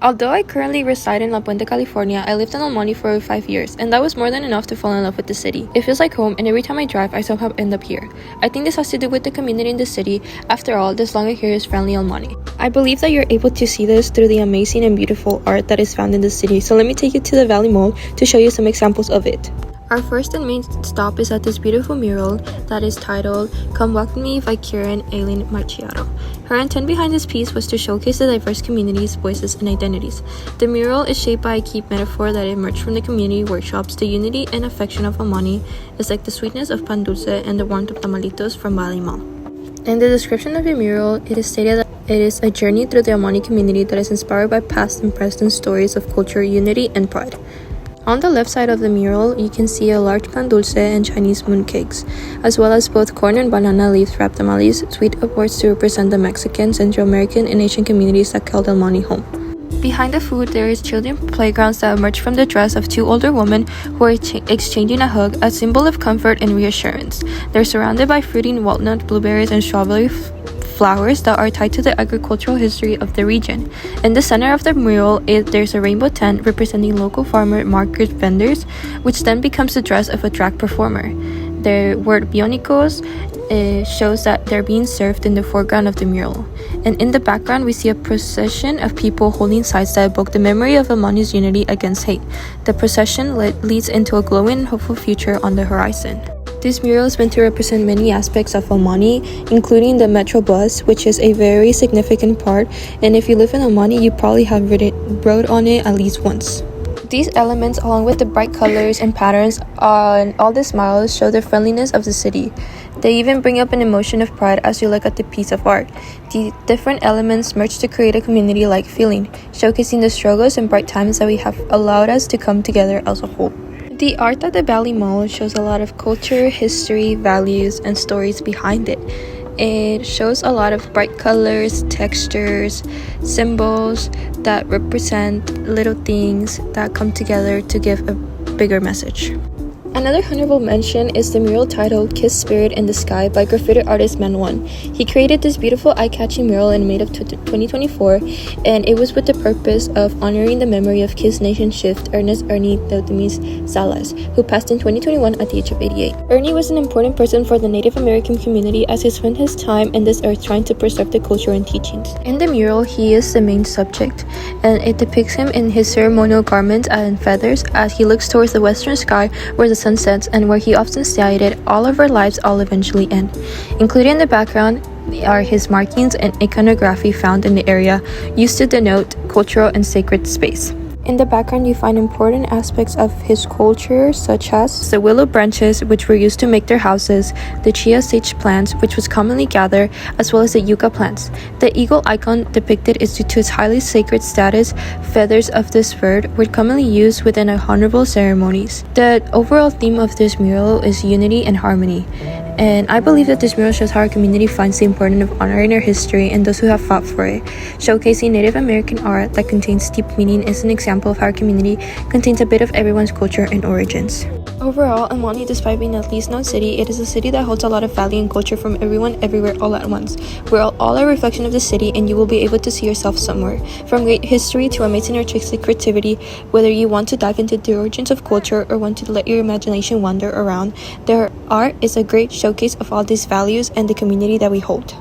Although I currently reside in La Puente, California, I lived in El Monte for over 5 years, and that was more than enough to fall in love with the city. It feels like home, and every time I drive, I somehow end up here. I think this has to do with the community in the city. After all, this longer here is friendly El Monte. I believe that you're able to see this through the amazing and beautiful art that is found in the city, so let me take you to the Valley Mall to show you some examples of it. Our first and main stop is at this beautiful mural that is titled Come Walk With Me by Kieran Aileen Marchiaro. Her intent behind this piece was to showcase the diverse communities, voices, and identities. The mural is shaped by a key metaphor that emerged from the community workshops. The unity and affection of El Monte is like the sweetness of pan dulce and the warmth of tamalitos from Valley Mall. In the description of the mural, it is stated that it is a journey through the El Monte community that is inspired by past and present stories of culture, unity, and pride. On the left side of the mural, you can see a large pan dulce and Chinese mooncakes, as well as both corn and banana leaf wrapped tamales, sweet upwards to represent the Mexican, Central American, and Asian communities that called El Monte home. Behind the food, there is children playgrounds that emerge from the dress of two older women who are exchanging a hug, a symbol of comfort and reassurance. They're surrounded by fruiting walnut, blueberries, and strawberry flowers that are tied to the agricultural history of the region. In the center of the mural, there's a rainbow tent representing local farmer market vendors, which then becomes the dress of a drag performer. The word Bionicos shows that they're being served in the foreground of the mural. And in the background, we see a procession of people holding signs that evoke the memory of El Monte's unity against hate. The procession leads into a glowing and hopeful future on the horizon. This mural is meant to represent many aspects of El Monte, including the Metro bus, which is a very significant part, and if you live in El Monte, you probably have rode on it at least once. These elements, along with the bright colors and patterns on all the smiles, show the friendliness of the city. They even bring up an emotion of pride as you look at the piece of art. The different elements merge to create a community-like feeling, showcasing the struggles and bright times that we have allowed us to come together as a whole. The art at the Valley Mall shows a lot of culture, history, values, and stories behind it. It shows a lot of bright colors, textures, symbols that represent little things that come together to give a bigger message. Another honorable mention is the mural titled Kiss Spirit in the Sky by graffiti artist Man1. He created this beautiful eye-catching mural in May of 2024, and it was with the purpose of honoring the memory of Kiss Nation chief Ernest Ernie Teotihuacan Salas, who passed in 2021 at the age of 88. Ernie was an important person for the Native American community as he spent his time in this earth trying to preserve the culture and teachings. In the mural, he is the main subject, and it depicts him in his ceremonial garments and feathers as he looks towards the western sky where the sun sets and where he often stated, "All of our lives all eventually end." Included in the background are his markings and iconography found in the area used to denote cultural and sacred space. In the background, you find important aspects of his culture, such as the willow branches, which were used to make their houses, the chia sage plants, which was commonly gathered, as well as the yucca plants. The eagle icon depicted is due to its highly sacred status. Feathers of this bird were commonly used within honorable ceremonies. The overall theme of this mural is unity and harmony. And I believe that this mural shows how our community finds the importance of honoring our history and those who have fought for it. Showcasing Native American art that contains deep meaning is an example of how our community contains a bit of everyone's culture and origins. Overall, El Monte, despite being a least known city, it is a city that holds a lot of value and culture from everyone, everywhere, all at once. We're all a reflection of the city, and you will be able to see yourself somewhere. From great history to amazing artistic creativity, whether you want to dive into the origins of culture or want to let your imagination wander around, their art is a great showcase of all these values and the community that we hold.